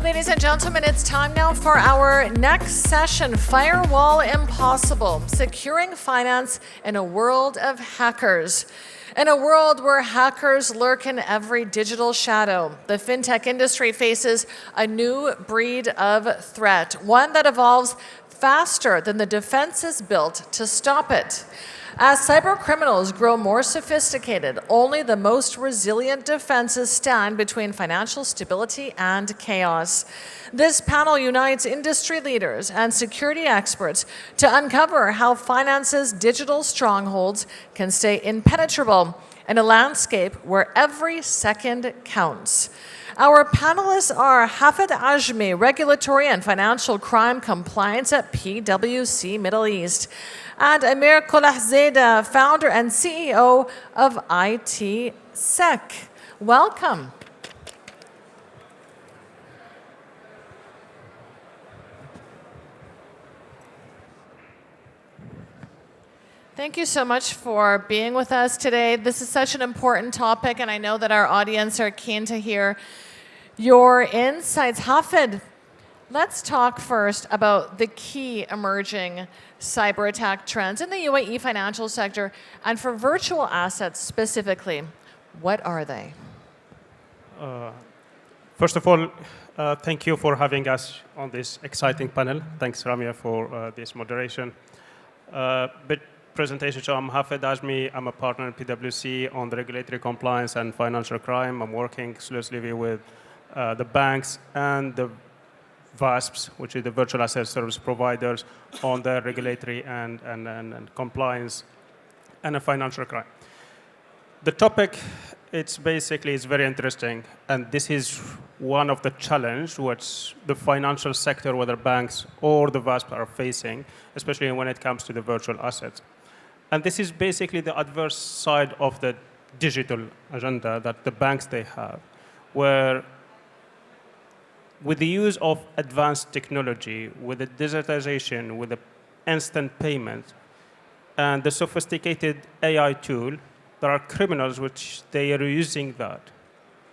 Ladies and gentlemen, it's time now for our next session, Firewall Impossible, Securing Finance in a World of Hackers. In a world where hackers lurk in every digital shadow, the fintech industry faces a new breed of threat, one that evolves faster than the defenses built to stop it. As cybercriminals grow more sophisticated, only the most resilient defenses stand between financial stability and chaos. This panel unites industry leaders and security experts to uncover how finance's digital strongholds can stay impenetrable in a landscape where every second counts. Our panelists are Hafed Ajmi, Regulatory and Financial Crime Compliance at PwC Middle East, and Amir Kolahzadeh, founder and CEO of ITSec. Welcome. Thank you so much for being with us today. This is such an important topic, and I know that our audience are keen to hear your insights. Hafed, let's talk first about the key emerging cyber attack trends in the UAE financial sector, and for virtual assets specifically. What are they? First of all, thank you for having us on this exciting panel. Thanks, Ramia, for this moderation. Presentation. So I'm Hafed Ajmi. I'm a partner in PwC on the regulatory compliance and financial crime. I'm working closely with the banks and the VASPs, which is the virtual asset service providers, on the regulatory and compliance and a financial crime. The topic, it's very interesting, and this is one of the challenges which the financial sector, whether banks or the VASP, are facing, especially when it comes to the virtual assets. And this is basically the adverse side of the digital agenda that the banks they have, where with the use of advanced technology, with the digitization, with the instant payment, and the sophisticated AI tool, there are criminals which they are using that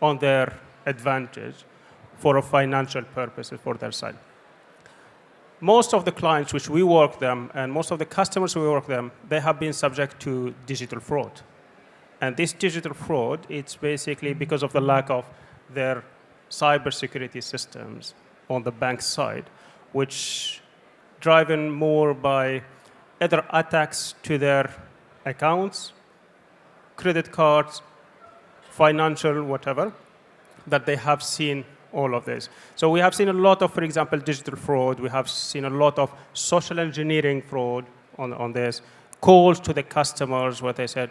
on their advantage for a financial purposes for their side. Most of the clients which we work them and most of the customers we work them, they have been subject to digital fraud. And this digital fraud, it's basically because of the lack of their cybersecurity systems on the bank side, which driven more by either attacks to their accounts, credit cards, financial, whatever, that they have seen all of this. So we have seen a lot of, for example, digital fraud. We have seen a lot of social engineering fraud on this. Calls to the customers where they said,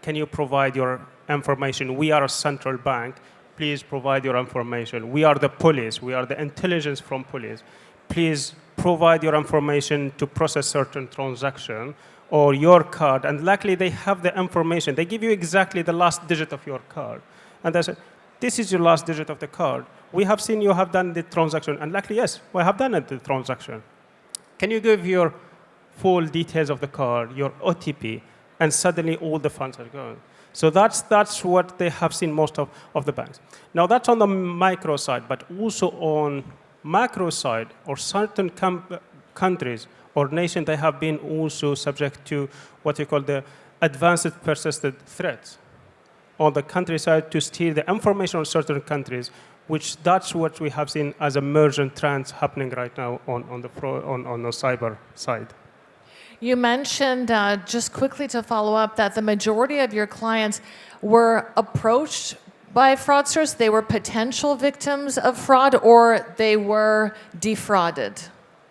can you provide your information? We are a central bank. Please provide your information. We are the police. We are the intelligence from police. Please provide your information to process certain transaction or your card. And luckily, they have the information. They give you exactly the last digit of your card. And they say, this is your last digit of the card. We have seen you have done the transaction. And luckily, yes, we have done the transaction. Can you give your full details of the card, your OTP, and suddenly all the funds are gone. So that's what they have seen most of the banks. Now that's on the micro side, but also on macro side, or certain countries or nations, they have been also subject to what you call the advanced persistent threats on the countryside to steal the information on certain countries, which that's what we have seen as emergent trends happening right now on the cyber side. You mentioned, just quickly to follow up, that the majority of your clients were approached by fraudsters. They were potential victims of fraud, or they were defrauded?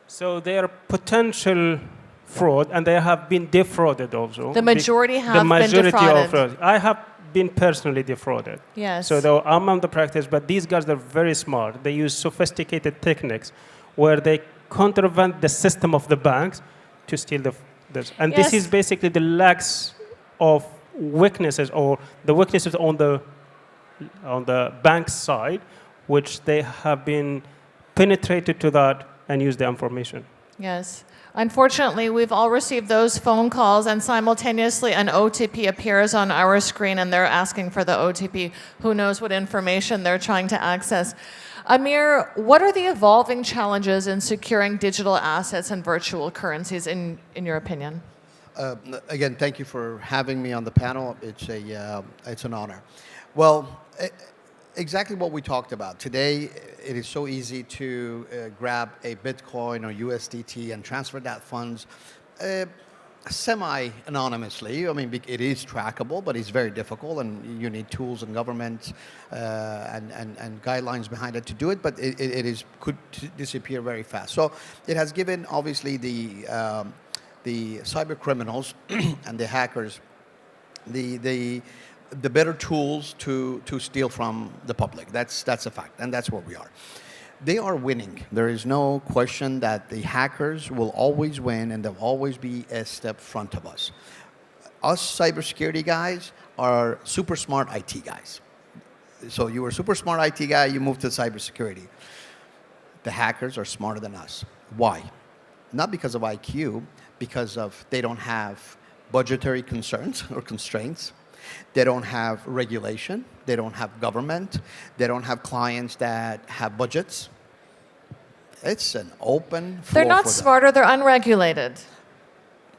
So they are potential fraud, and they have been defrauded also. The majority have been defrauded. Of fraud. I have been personally defrauded. Yes. So though I'm on the practice, but these guys are very smart. They use sophisticated techniques where they circumvent the system of the banks to steal this. And yes. This is basically the lacks of weaknesses, or the weaknesses on the bank side, which they have been penetrated to that and use the information. Yes. Unfortunately, we've all received those phone calls, and simultaneously an OTP appears on our screen, and they're asking for the OTP. Who knows what information they're trying to access? Amir, what are the evolving challenges in securing digital assets and virtual currencies, in your opinion? Again, thank you for having me on the panel. It's an honor. Well, exactly what we talked about. Today, it is so easy to grab a Bitcoin or USDT and transfer that funds semi-anonymously. I mean, it is trackable, but it's very difficult, and you need tools and government and guidelines behind it to do it, but could disappear very fast. So it has given, obviously, the cyber criminals and the hackers the better tools to steal from the public. That's a fact, and that's where we are. They are winning. There is no question that the hackers will always win, and they'll always be a step front of us. Us cybersecurity guys are super smart IT guys. So you were a super smart IT guy, you moved to cybersecurity. The hackers are smarter than us. Why? Not because of IQ, because of they don't have budgetary concerns or constraints. They don't have regulation. They don't have government. They don't have clients that have budgets. It's an open floor. They're not for them. smarter, they're unregulated.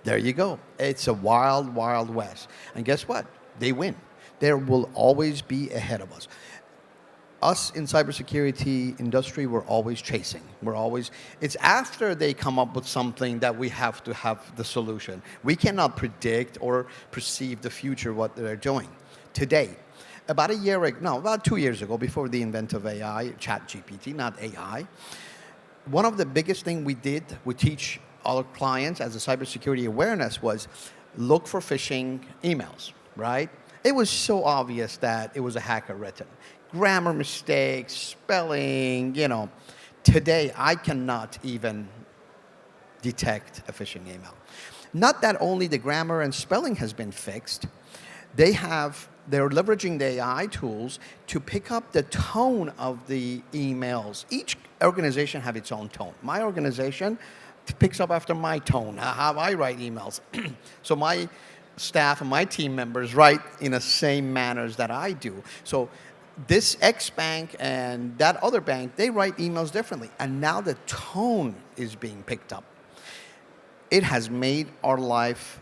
There you go. It's a wild, wild west. And guess what? They win. They will always be ahead of us. Us in cybersecurity industry, we're always chasing. It's after they come up with something that we have to have the solution. We cannot predict or perceive the future, what they're doing. Today, about 2 years ago, before the invent of AI, ChatGPT, not AI, one of the biggest things we did, we teach our clients as a cybersecurity awareness was look for phishing emails, right? It was so obvious that it was a hacker written. Grammar mistakes, spelling, Today, I cannot even detect a phishing email. Not that only the grammar and spelling has been fixed, they're leveraging the AI tools to pick up the tone of the emails. Each organization have its own tone. My organization picks up after my tone, how I write emails. So my staff and my team members write in the same manners that I do. So this X bank and that other bank, they write emails differently. And now the tone is being picked up. It has made our life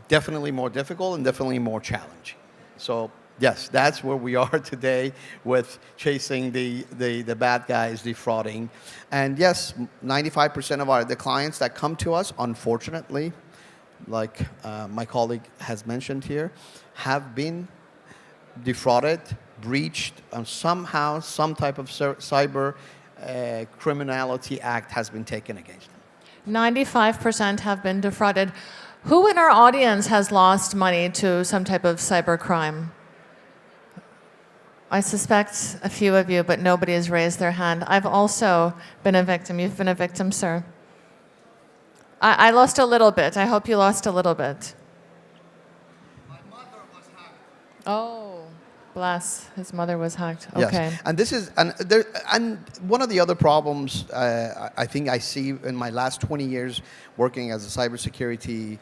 definitely more difficult and definitely more challenging. So yes, that's where we are today with chasing the bad guys, defrauding. And yes, 95% of the clients that come to us, unfortunately, like my colleague has mentioned here, have been defrauded, breached, and somehow some type of cyber criminality act has been taken against them. 95% have been defrauded. Who in our audience has lost money to some type of cyber crime? I suspect a few of you, but nobody has raised their hand. I've also been a victim. You've been a victim, sir. I lost a little bit. I hope you lost a little bit. My mother was hacked. Oh, bless. His mother was hacked. Okay. Yes. And this is and one of the other problems I think I see in my last 20 years working as a cybersecurity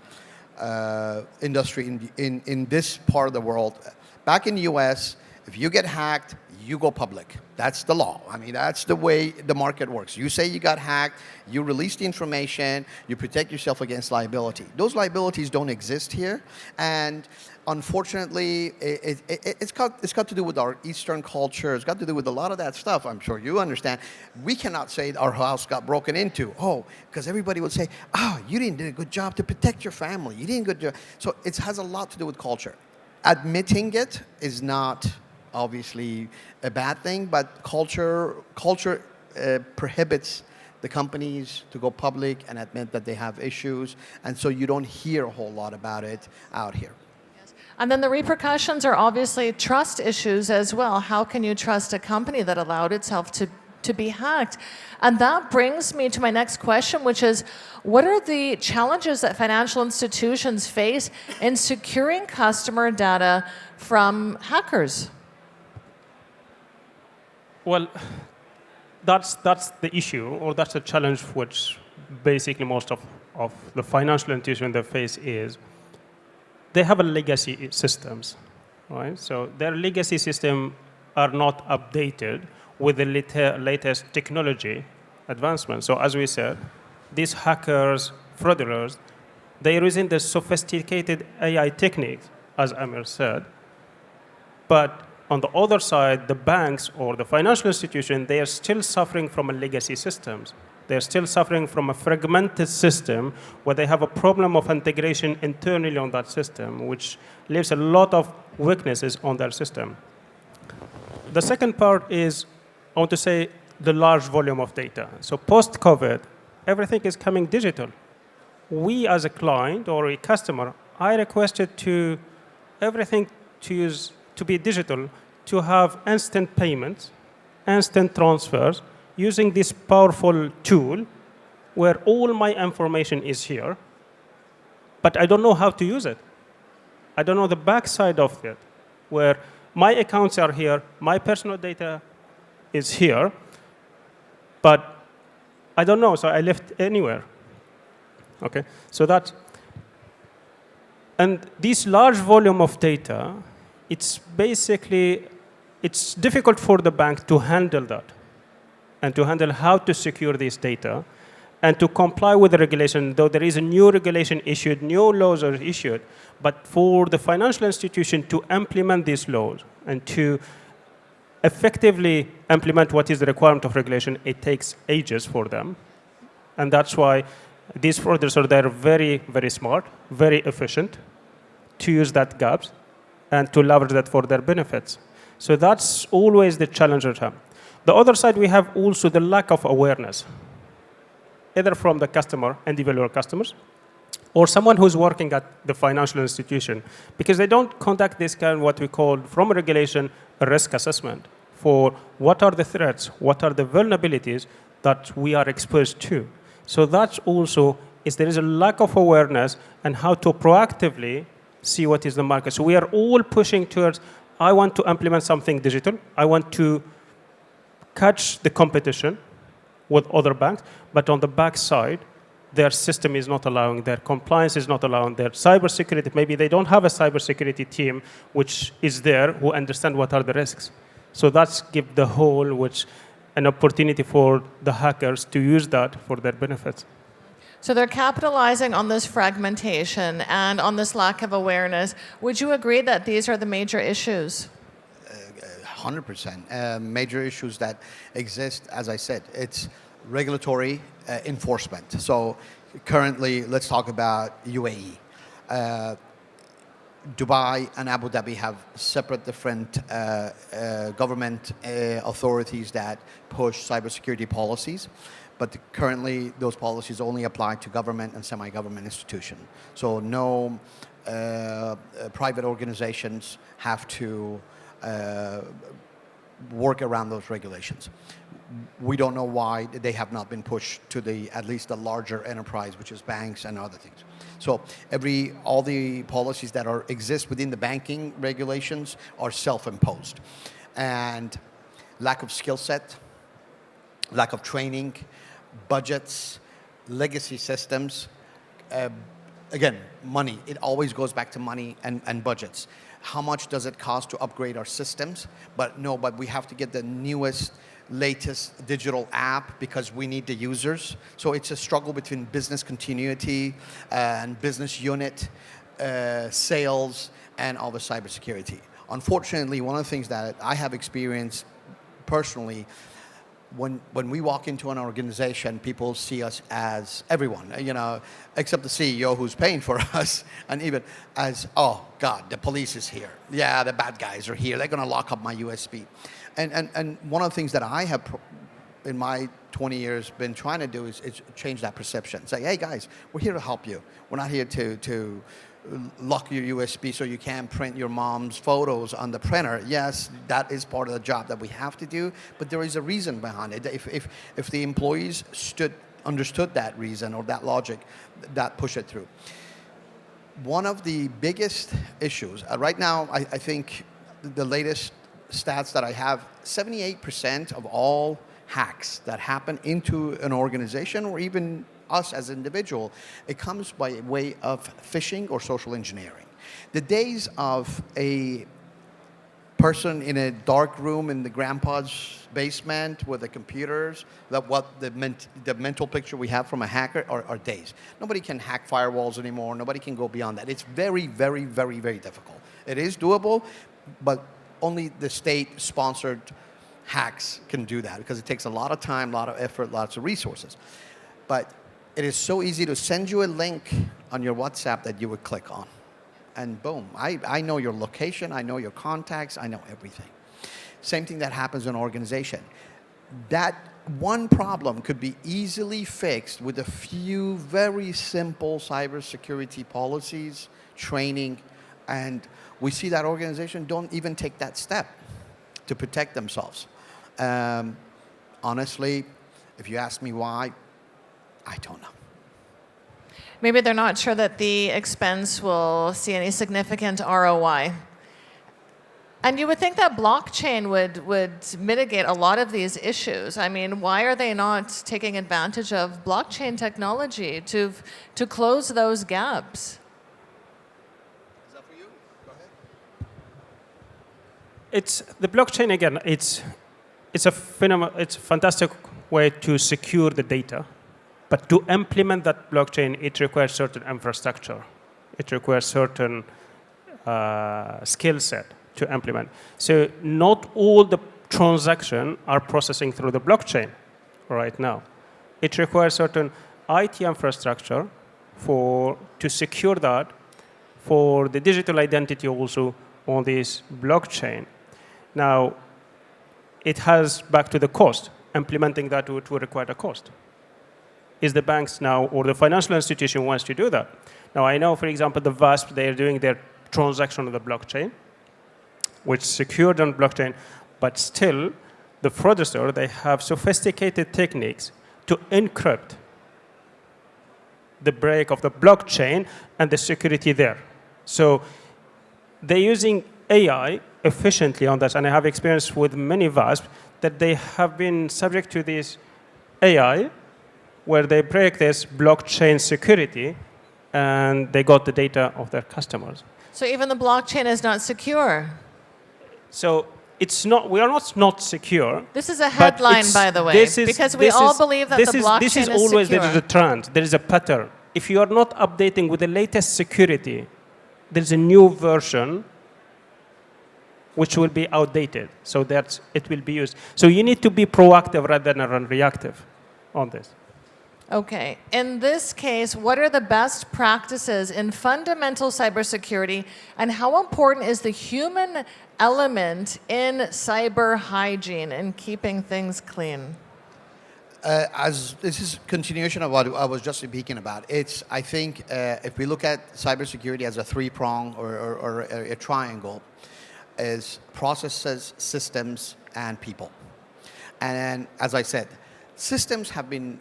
industry in this part of the world. Back in the U.S., if you get hacked, you go public. That's the law. I mean, that's the way the market works. You say you got hacked, you release the information, you protect yourself against liability. Those liabilities don't exist here, and unfortunately, it's got to do with our Eastern culture. It's got to do with a lot of that stuff. I'm sure you understand. We cannot say our house got broken into. Because everybody would say, you didn't do a good job to protect your family. You didn't do a good job. So it has a lot to do with culture. Admitting it is not obviously a bad thing, but culture prohibits the companies to go public and admit that they have issues, and so you don't hear a whole lot about it out here. Yes. And then the repercussions are obviously trust issues as well. How can you trust a company that allowed itself to be hacked? And that brings me to my next question, which is, what are the challenges that financial institutions face in securing customer data from hackers? Well, that's the issue, or that's the challenge which basically most of the financial institution they face is they have a legacy systems, right? So their legacy system are not updated with the latest technology advancement. So as we said, these hackers, fraudulers, they're using the sophisticated AI techniques, as Amir said, but on the other side, the banks or the financial institution, they are still suffering from a legacy systems. They're still suffering from a fragmented system where they have a problem of integration internally on that system, which leaves a lot of weaknesses on their system. The second part is, I want to say, the large volume of data. So post-COVID, everything is coming digital. We as a client or a customer, I requested to everything to be digital, to have instant payments, instant transfers, using this powerful tool where all my information is here, but I don't know how to use it. I don't know the backside of it, where my accounts are here, my personal data is here, but I don't know, so I left anywhere. Okay, so that, and this large volume of data, it's basically, it's difficult for the bank to handle that and to handle how to secure this data and to comply with the regulation, though there is a new regulation issued, new laws are issued, but for the financial institution to implement these laws and to effectively implement what is the requirement of regulation, it takes ages for them. And that's why these fraudsters are there very, very smart, very efficient to use that gaps and to leverage that for their benefits. So that's always the challenge at hand. The other side, we have also the lack of awareness, either from the customer, individual customers, or someone who's working at the financial institution, because they don't conduct this kind of what we call, from regulation, a risk assessment for what are the threats, what are the vulnerabilities that we are exposed to. So that's also, there is a lack of awareness and how to proactively see what is the market. So we are all pushing towards, I want to implement something digital. I want to catch the competition with other banks, but on the back side, their system is not allowing, their compliance is not allowing, their cybersecurity, maybe they don't have a cybersecurity team which is there who understand what are the risks. So that's give the whole, which an opportunity for the hackers to use that for their benefits. So they're capitalizing on this fragmentation and on this lack of awareness. Would you agree that these are the major issues? 100%. Major issues that exist, as I said, it's regulatory enforcement. So currently, let's talk about UAE. Dubai and Abu Dhabi have separate different government authorities that push cybersecurity policies. But currently, those policies only apply to government and semi-government institutions. So no private organizations have to work around those regulations. We don't know why they have not been pushed to at least the larger enterprise, which is banks and other things. So all the policies that exist within the banking regulations are self-imposed. And lack of skill set, lack of training, budgets, legacy systems, again, money. It always goes back to money and budgets. How much does it cost to upgrade our systems? But we have to get the newest, latest digital app because we need the users. So it's a struggle between business continuity and business unit, sales, and all the cybersecurity. Unfortunately, one of the things that I have experienced personally, when we walk into an organization, people see us as everyone, except the CEO who's paying for us, and even as, oh God, the police is here. Yeah, the bad guys are here. They're going to lock up my USB. And one of the things that I have, in my 20 years, been trying to do is change that perception. Say, hey guys, we're here to help you. We're not here to lock your USB so you can't print your mom's photos on the printer. Yes, that is part of the job that we have to do, but there is a reason behind it. If the employees understood that reason or that logic, that push it through. One of the biggest issues, right now, I think the latest stats that I have, 78% of all hacks that happen into an organization or even us as an individual, it comes by way of phishing or social engineering. The days of a person in a dark room in the grandpa's basement with the computers, the mental picture we have from a hacker are days. Nobody can hack firewalls anymore. Nobody can go beyond that. It's very, very, very, very difficult. It is doable, but only the state-sponsored hacks can do that because it takes a lot of time, a lot of effort, lots of resources. But it is so easy to send you a link on your WhatsApp that you would click on. And boom, I know your location, I know your contacts, I know everything. Same thing that happens in an organization. That one problem could be easily fixed with a few very simple cybersecurity policies, training, and we see that organization don't even take that step to protect themselves. Honestly, if you ask me why, I don't know. Maybe they're not sure that the expense will see any significant ROI. And you would think that blockchain would mitigate a lot of these issues. I mean, why are they not taking advantage of blockchain technology to close those gaps? Is that for you? Go ahead. It's the blockchain again. It's a fantastic way to secure the data. But to implement that blockchain, it requires certain infrastructure. It requires certain skill set to implement. So not all the transactions are processing through the blockchain right now. It requires certain IT infrastructure to secure that, for the digital identity also on this blockchain. Now, it has back to the cost. Implementing that would require a cost. Is the banks now or the financial institution wants to do that? Now I know, for example, the VASP, they are doing their transaction on the blockchain, which is secured on blockchain, but still the fraudster, they have sophisticated techniques to encrypt the break of the blockchain and the security there. So they're using AI efficiently on that, and I have experience with many VASP that they have been subject to this AI where they break this blockchain security and they got the data of their customers. So even the blockchain is not secure. So it's not. We are not secure. This is a headline, by the way, because we all believe that the blockchain is secure. This is always, there is a trend. There is a pattern. If you are not updating with the latest security, there is a new version which will be outdated. So that it will be used. So you need to be proactive rather than reactive on this. Okay. In this case, what are the best practices in fundamental cybersecurity, and how important is the human element in cyber hygiene and keeping things clean? As this is continuation of what I was just speaking about, I think if we look at cybersecurity as a three-prong or a triangle, is processes, systems, and people. And as I said, systems have been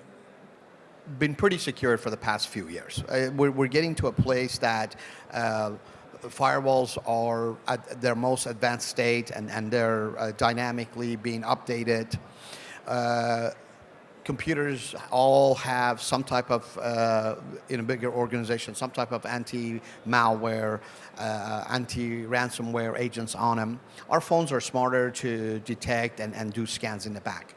pretty secure for the past few years. We're getting to a place that firewalls are at their most advanced state and they're dynamically being updated. Computers all have some type of, in a bigger organization, some type of anti-malware, anti-ransomware agents on them. Our phones are smarter to detect and do scans in the back.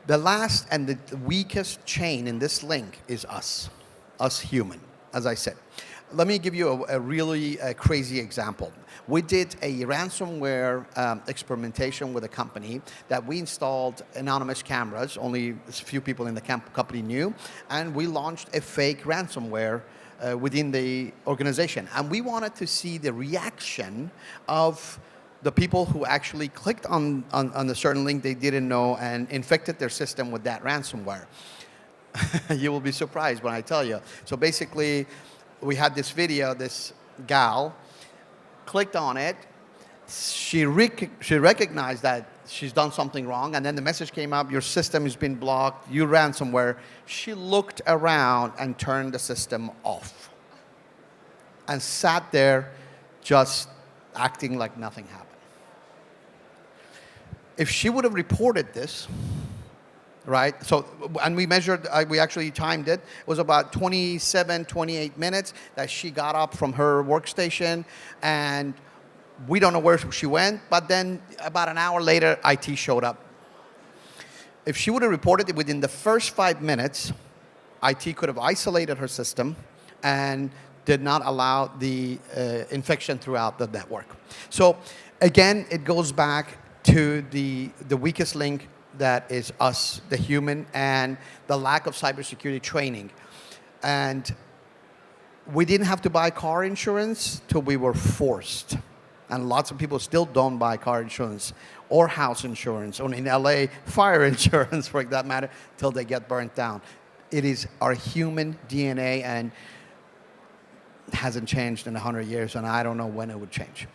The last and the weakest chain in this link is us human, as I said. Let me give you a really crazy example. We did a ransomware experimentation with a company that we installed anonymous cameras, only a few people in the company knew, and we launched a fake ransomware within the organization. And we wanted to see the reaction of the people who actually clicked on a certain link they didn't know and infected their system with that ransomware. You will be surprised when I tell you. So basically, we had this video, this gal clicked on it. She recognized that she's done something wrong, and then the message came up, your system has been blocked, you ransomware. She looked around and turned the system off and sat there just acting like nothing happened. If she would have reported this, right? So, and we measured, we actually timed it. It was about 27, 28 minutes that she got up from her workstation, and we don't know where she went, but then about an hour later, IT showed up. If she would have reported it within the first 5 minutes, IT could have isolated her system and did not allow the infection throughout the network. So again, it goes back to the weakest link that is us, the human, and the lack of cybersecurity training. And we didn't have to buy car insurance till we were forced. And lots of people still don't buy car insurance or house insurance, or in LA, fire insurance for that matter, till they get burnt down. It is our human DNA, and hasn't changed in 100 years, and I don't know when it would change.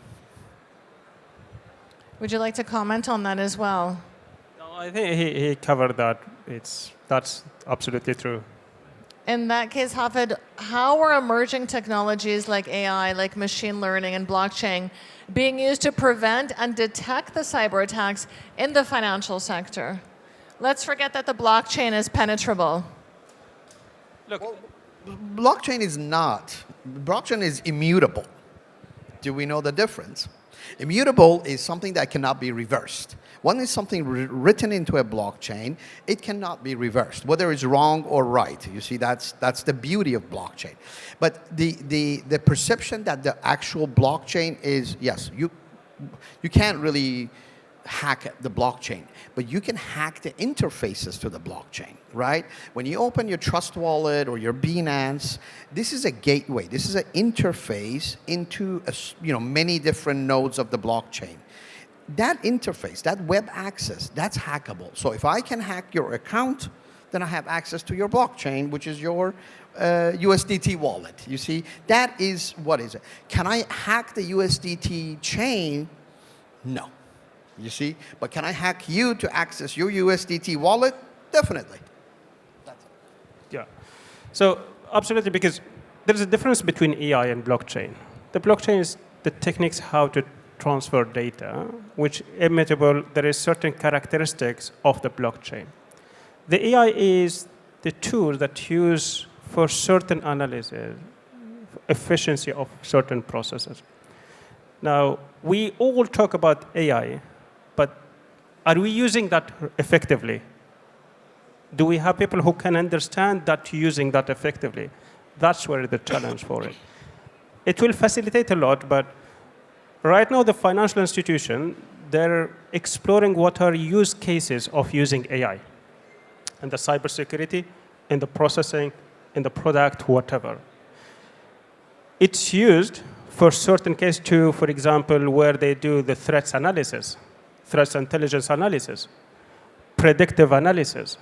Would you like to comment on that as well? No, I think he covered that. That's absolutely true. In that case, Hafed, how are emerging technologies like AI, like machine learning and blockchain being used to prevent and detect the cyber attacks in the financial sector? Let's forget that the blockchain is penetrable. Look, Blockchain is not. Blockchain is immutable. Do we know the difference? Immutable is something that cannot be reversed. One is something written into a blockchain. It cannot be reversed, whether it's wrong or right. You see, that's the beauty of blockchain. But the perception that the actual blockchain is, yes, you can't really hack the blockchain, but you can hack the interfaces to the blockchain, right? When you open your Trust Wallet or your Binance, this is a gateway. This is an interface into many different nodes of the blockchain. That interface, that web access, that's hackable. So if I can hack your account, then I have access to your blockchain, which is your USDT wallet. You see, that is, what is it? Can I hack the USDT chain? No. You see, but can I hack you to access your USDT wallet? Definitely. That's it. yeah. So absolutely, because there is a difference between AI and blockchain. The blockchain is the techniques how to transfer data, which immutable. There is certain characteristics of the blockchain. The AI is the tool that used for certain analysis, efficiency of certain processes. Now, we all talk about AI, but are we using that effectively? Do we have people who can understand that using that effectively? That's where the challenge for it. It will facilitate a lot, but right now the financial institution, they're exploring what are use cases of using AI in the cybersecurity, in the processing, in the product, whatever. It's used for certain cases too, for example, where they do the threats analysis, threats intelligence analysis, predictive analysis,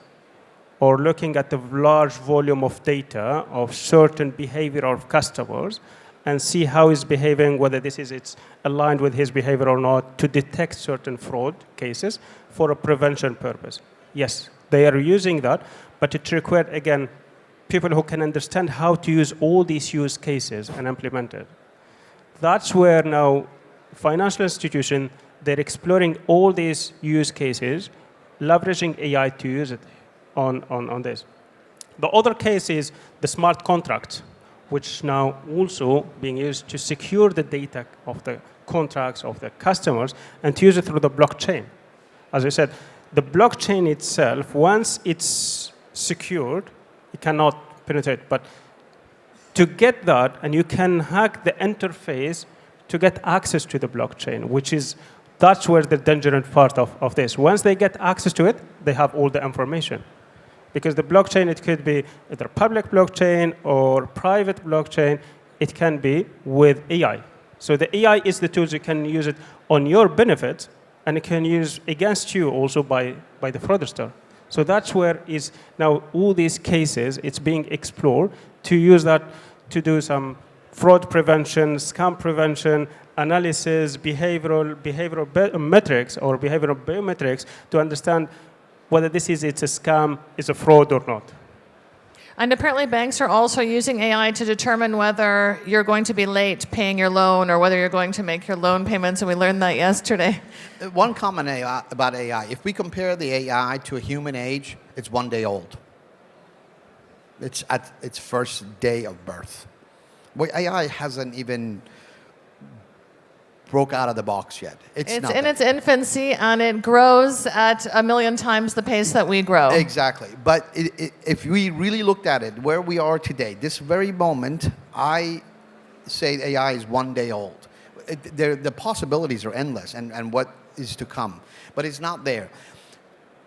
or looking at the large volume of data of certain behavior of customers and see how he's behaving, whether it's aligned with his behavior or not, to detect certain fraud cases for a prevention purpose. Yes, they are using that, but it requires, again, people who can understand how to use all these use cases and implement it. That's where now financial institutions, they're exploring all these use cases, leveraging AI to use it on this. The other case is the smart contract, which now also being used to secure the data of the contracts of the customers and to use it through the blockchain. As I said, the blockchain itself, once it's secured, it cannot penetrate. But to get that, and you can hack the interface to get access to the blockchain, that's where the dangerous part of this. Once they get access to it, they have all the information. Because the blockchain, it could be either public blockchain or private blockchain. It can be with AI. So the AI is the tools you can use it on your benefit, and it can use against you also by the fraudster. So that's where is now all these cases, it's being explored to use that to do some fraud prevention, scam prevention, analysis, behavioral metrics or behavioral biometrics to understand whether it's a scam, is a fraud or not. And apparently banks are also using AI to determine whether you're going to be late paying your loan or whether you're going to make your loan payments, and we learned that yesterday. One comment about AI, if we compare the AI to a human age, it's 1 day old. It's at its first day of birth. Well, AI hasn't even broke out of the box yet. It's in its infancy, and it grows at 1 million times the pace that we grow. Exactly. But if we really looked at it, where we are today, this very moment, I say AI is 1 day old. The possibilities are endless, and what is to come. But it's not there.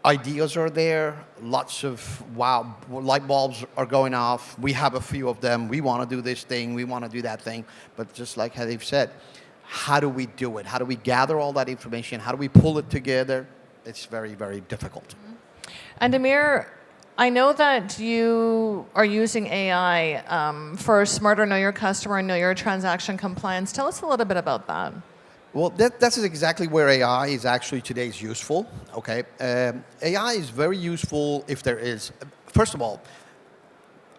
Ideas are there. Lots of, wow, light bulbs are going off. We have a few of them. We want to do this thing. We want to do that thing. But just like Hadif said, how do we do it? How do we gather all that information? How do we pull it together? It's very, very difficult. And Amir, I know that you are using AI for smarter know your customer and know your transaction compliance. Tell us a little bit about that. Well, that's exactly where AI is actually today is useful. Okay, AI is very useful if there is. First of all,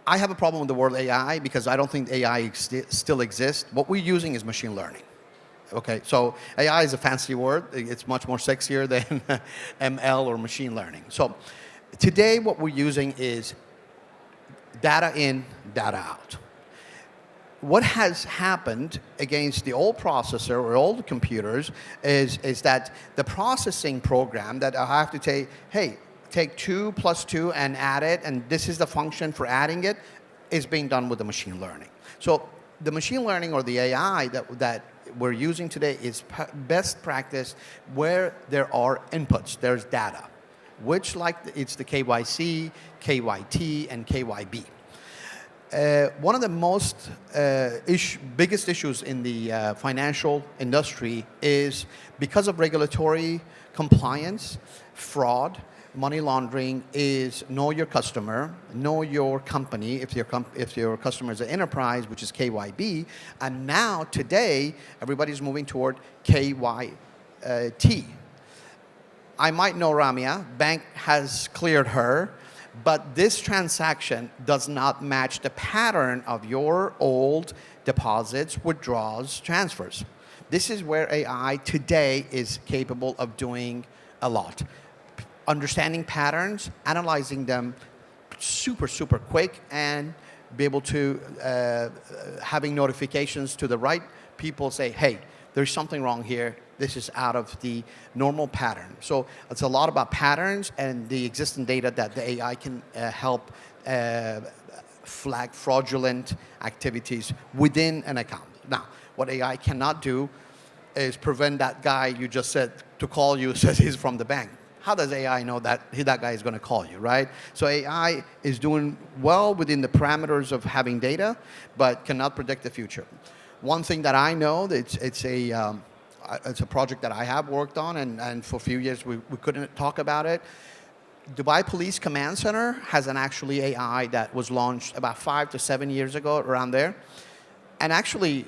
I have a problem with the word AI because I don't think AI still exists. What we're using is machine learning. Okay, so AI is a fancy word. It's much more sexier than ML or machine learning. So today what we're using is data in, data out. What has happened against the old processor or old computers is that the processing program that I have to take, hey, take 2 + 2 and add it, and this is the function for adding it, is being done with the machine learning. So the machine learning or the AI that we're using today is best practice where there are inputs, there's data, which like it's the KYC, KYT, and KYB. One of the most biggest issues in the financial industry is because of regulatory compliance, fraud, money laundering is know your customer, know your company, if your customer is an enterprise, which is KYB, and now today everybody's moving toward KYT. I might know Ramia, bank has cleared her, but this transaction does not match the pattern of your old deposits, withdrawals, transfers. This is where AI today is capable of doing a lot. Understanding patterns, analyzing them super, super quick, and be able to, having notifications to the right people say, hey, there's something wrong here. This is out of the normal pattern. So it's a lot about patterns and the existing data that the AI can help flag fraudulent activities within an account. Now, what AI cannot do is prevent that guy you just said to call you says he's from the bank. How does AI know that that guy is going to call you, right? So AI is doing well within the parameters of having data, but cannot predict the future. One thing that I know, it's a project that I have worked on, and for a few years we couldn't talk about it. Dubai Police Command Center has an actually AI that was launched about 5 to 7 years ago, around there. And actually,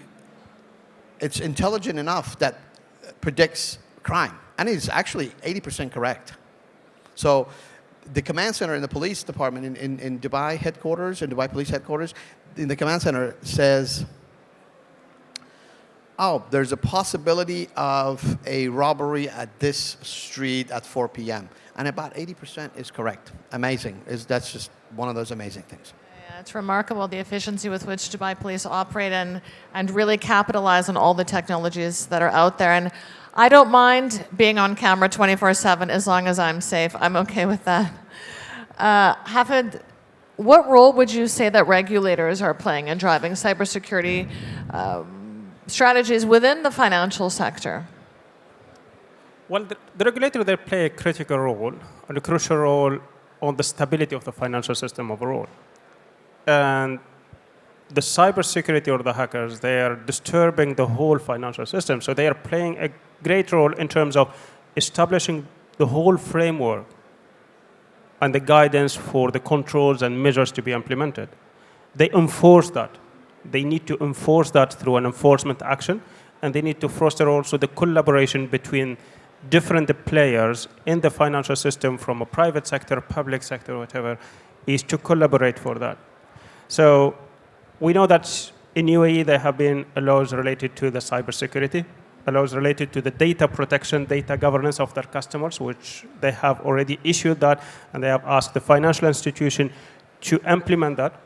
it's intelligent enough that predicts crime. And it's actually 80% correct. So the command center in the police department in Dubai headquarters, in Dubai Police headquarters, in the command center says, oh, there's a possibility of a robbery at this street at 4 p.m. And about 80% is correct. Amazing. That's just one of those amazing things. Yeah, it's remarkable the efficiency with which Dubai Police operate and really capitalize on all the technologies that are out there. And I don't mind being on camera 24/7 as long as I'm safe. I'm okay with that. Hafed, what role would you say that regulators are playing in driving cybersecurity strategies within the financial sector? Well, the regulator, they play a critical role and a crucial role on the stability of the financial system overall. And the cybersecurity or the hackers, they are disturbing the whole financial system. So they are playing a great role in terms of establishing the whole framework and the guidance for the controls and measures to be implemented. They enforce that. They need to enforce that through an enforcement action, and they need to foster also the collaboration between different players in the financial system, from a private sector, public sector, whatever, is to collaborate for that. So we know that in UAE there have been laws related to the cybersecurity, laws related to the data protection, data governance of their customers, which they have already issued that, and they have asked the financial institution to implement that.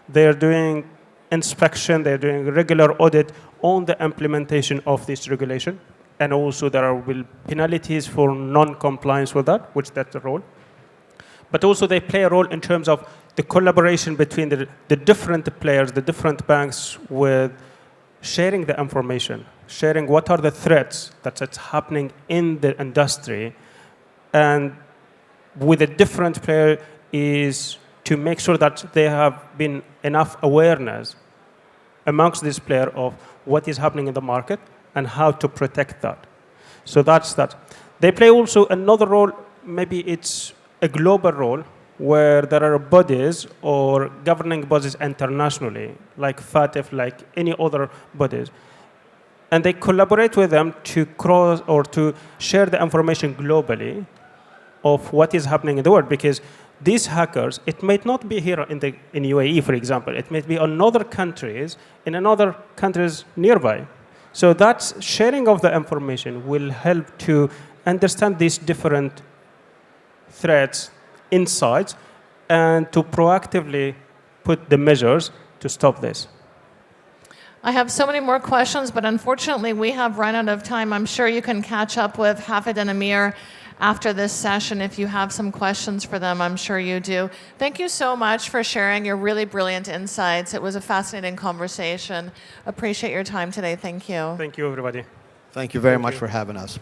They are doing inspection, they're doing regular audit on the implementation of this regulation, and also there will be penalties for non-compliance with that, which that's the role. But also they play a role in terms of the collaboration between the different players, the different banks, with sharing the information, sharing what are the threats that's happening in the industry, and with a different player is to make sure that there have been enough awareness amongst this player of what is happening in the market and how to protect that. So that's that. They play also another role, maybe it's a global role, where there are bodies or governing bodies internationally, like FATF, like any other bodies, and they collaborate with them to cross or to share the information globally of what is happening in the world. Because these hackers, it might not be here in UAE, for example. It might be in other countries, in another countries nearby. So that sharing of the information will help to understand these different threats, insights, and to proactively put the measures to stop this. I have so many more questions, but unfortunately we have run out of time. I'm sure you can catch up with Hafed and Amir after this session if you have some questions for them. I'm sure you do. Thank you so much for sharing your really brilliant insights. It was a fascinating conversation. Appreciate your time today. Thank you. Thank you, everybody. Thank you very much for having us.